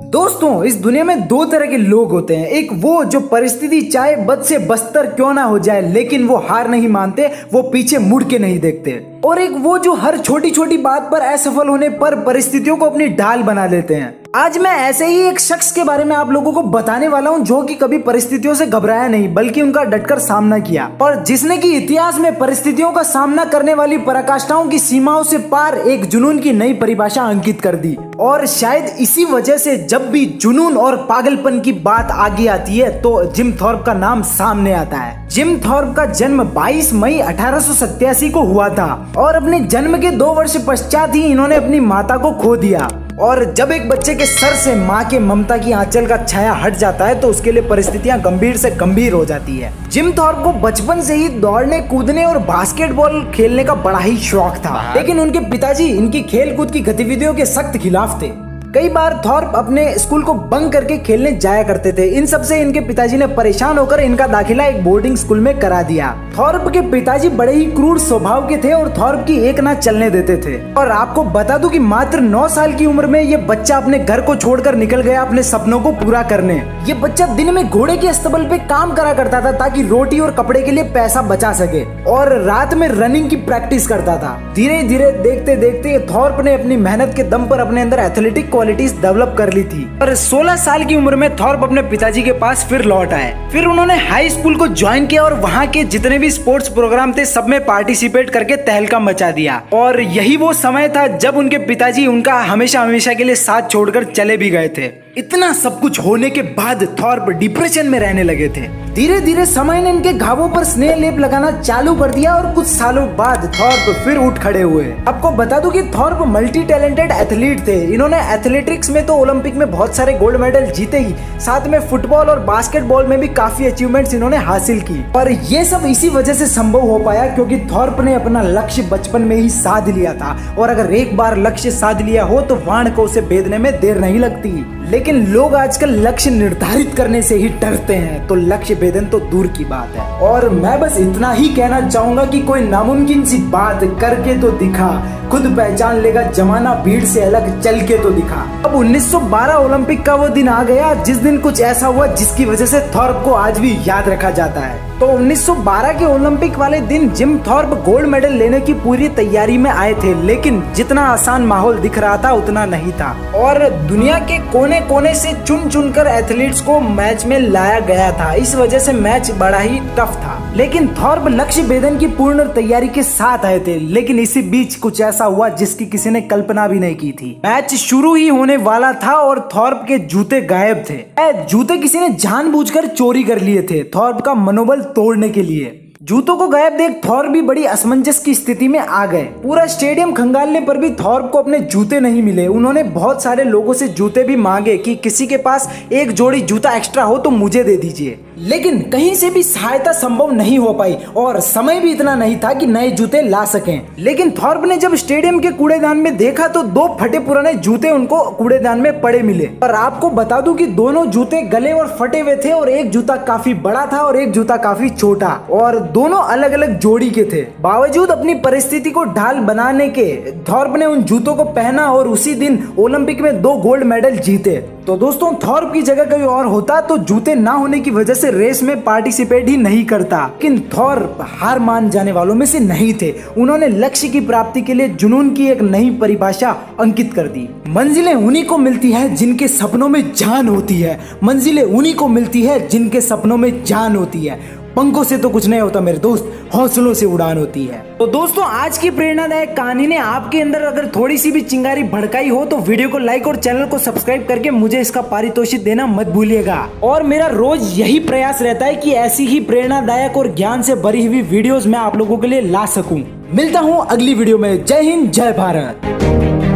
दोस्तों, इस दुनिया में दो तरह के लोग होते हैं। एक वो जो परिस्थिति चाहे बद से बदतर क्यों ना हो जाए लेकिन वो हार नहीं मानते, वो पीछे मुड़ के नहीं देखते। और एक वो जो हर छोटी छोटी बात पर असफल होने पर परिस्थितियों को अपनी ढाल बना लेते हैं। आज मैं ऐसे ही एक शख्स के बारे में आप लोगों को बताने वाला हूं जो कि कभी परिस्थितियों से घबराया नहीं बल्कि उनका डटकर सामना किया और जिसने की इतिहास में परिस्थितियों का सामना करने वाली पराकाष्ठाओं की सीमाओं से पार एक जुनून की नई परिभाषा अंकित कर दी। और शायद इसी वजह से जब भी जुनून और पागलपन की बात आगे आती है तो जिम थॉर्प का नाम सामने आता है। जिम थॉर्प का जन्म 22 मई 1887 को हुआ था और अपने जन्म के 2 वर्ष पश्चात ही इन्होंने अपनी माता को खो दिया। और जब एक बच्चे के सर से माँ के ममता की आंचल का छाया हट जाता है तो उसके लिए परिस्थितियां गंभीर से गंभीर हो जाती है। जिम थॉर्प को बचपन से ही दौड़ने, कूदने और बास्केटबॉल खेलने का बड़ा ही शौक था, लेकिन उनके पिताजी इनकी खेलकूद की गतिविधियों के सख्त खिलाफ थे। कई बार थॉर्प अपने स्कूल को बंक करके खेलने जाया करते थे। इन सब से इनके पिताजी ने परेशान होकर इनका दाखिला एक बोर्डिंग स्कूल में करा दिया। थॉर्प के पिताजी बड़े ही क्रूर स्वभाव के थे और थॉर्प की एक ना चलने देते थे। और आपको बता दूं कि मात्र 9 साल की उम्र में ये बच्चा अपने घर को छोड़कर निकल गया अपने सपनों को पूरा करने। ये बच्चा दिन में घोड़े के अस्तबल पे काम करा करता था ताकि रोटी और कपड़े के लिए पैसा बचा सके और रात में रनिंग की प्रैक्टिस करता था। धीरे धीरे देखते देखते थॉर्प ने अपनी मेहनत के दम पर अपने अंदर एथलेटिक क्वालिटीज डेवलप कर ली थी। और 16 साल की उम्र में थॉर्प अपने पिताजी के पास फिर लौट आए। फिर उन्होंने हाई स्कूल को ज्वाइन किया और वहाँ के जितने भी स्पोर्ट्स प्रोग्राम थे सब में पार्टिसिपेट करके तहलका मचा दिया। और यही वो समय था जब उनके पिताजी उनका हमेशा हमेशा के लिए साथ छोड़कर चले भी गए थे। इतना सब कुछ होने के बाद थॉर्प डिप्रेशन में रहने लगे थे। धीरे धीरे समय ने इनके घावों पर स्नेह लेप लगाना चालू कर दिया और कुछ सालों बाद थॉर्प फिर उठ खड़े हुए। आपको बता दूं कि थॉर्प मल्टी टैलेंटेड एथलीट थे। इन्होंने एथलेटिक्स में तो ओलंपिक में बहुत सारे गोल्ड मेडल जीते ही, साथ में फुटबॉल और बास्केटबॉल में भी काफी अचीवमेंट्स इन्होंने हासिल की। और ये सब इसी वजह से संभव हो पाया क्योंकि थॉर्प ने अपना लक्ष्य बचपन में ही साध लिया था। और अगर एक बार लक्ष्य साध लिया हो तो वाण को उसे भेदने में देर नहीं लगती। लेकिन लोग आजकल लक्ष्य निर्धारित करने से ही डरते हैं, तो लक्ष्य भेदन तो दूर की बात है। और मैं बस इतना ही कहना चाहूंगा कि कोई नामुमकिन सी बात करके तो दिखा, खुद पहचान लेगा जमाना, भीड़ से अलग चल के तो दिखा। अब 1912 ओलंपिक का वो दिन आ गया जिस दिन कुछ ऐसा हुआ जिसकी वजह से थॉर्प को आज भी याद रखा जाता है। तो 1912 के ओलंपिक वाले दिन जिम थॉर्प गोल्ड मेडल लेने की पूरी तैयारी में आए थे, लेकिन जितना आसान माहौल दिख रहा था उतना नहीं था। और दुनिया के कोने कोने से चुन चुन कर एथलीट्स को मैच में लाया गया था। इस वजह से मैच बड़ा ही टफ था, लेकिन थॉर्प लक्ष्य भेदन की पूर्ण तैयारी के साथ आए थे। लेकिन इसी बीच कुछ ऐसा हुआ जिसकी किसी ने कल्पना भी नहीं की थी। मैच शुरू ही होने वाला था और थॉर्प के जूते गायब थे। जूते किसी ने जानबूझकर चोरी कर लिए थे थॉर्प का मनोबल तोड़ने के लिए। जूतों को गायब देख थॉर्प भी बड़ी असमंजस की स्थिति में आ गए। पूरा स्टेडियम खंगालने पर भी थॉर्प को अपने जूते नहीं मिले। उन्होंने बहुत सारे लोगों से जूते भी मांगे कि किसी के पास एक जोड़ी जूता एक्स्ट्रा हो तो मुझे दे दीजिए, लेकिन कहीं से भी सहायता संभव नहीं हो पाई और समय भी इतना नहीं था कि नए जूते ला सकें। लेकिन थॉर्प ने जब स्टेडियम के कूड़ेदान में देखा तो 2 फटे पुराने जूते उनको कूड़ेदान में पड़े मिले। और आपको बता दूं कि दोनों जूते गले और फटे हुए थे और एक जूता काफी बड़ा था और एक जूता काफी छोटा और दोनों अलग अलग जोड़ी के थे। बावजूद अपनी परिस्थिति को ढाल बनाने के थॉर्प ने उन जूतों को पहना और उसी दिन ओलंपिक में 2 गोल्ड मेडल जीते। तो दोस्तों, थॉर्प की जगह कोई और होता तो जूते ना होने की वजह से रेस में पार्टिसिपेट ही नहीं करता। लेकिन थॉर्प हार मान जाने वालों में से नहीं थे। उन्होंने लक्ष्य की प्राप्ति के लिए जुनून की एक नई परिभाषा अंकित कर दी। मंजिलें उन्हीं को मिलती है जिनके सपनों में जान होती है। मंजिलें उन्हीं को मिलती है जिनके सपनों में जान होती है। पंखों से तो कुछ नहीं होता मेरे दोस्त, हौसलों से उड़ान होती है। तो दोस्तों, आज की प्रेरणादायक कहानी ने आपके अंदर अगर थोड़ी सी भी चिंगारी भड़काई हो तो वीडियो को लाइक और चैनल को सब्सक्राइब करके मुझे इसका पारितोषिक देना मत भूलिएगा। और मेरा रोज यही प्रयास रहता है कि ऐसी ही प्रेरणादायक और ज्ञान से भरी हुई वीडियोस मैं आप लोगों के लिए ला सकूं। मिलता हूं अगली वीडियो में। जय हिंद, जय भारत।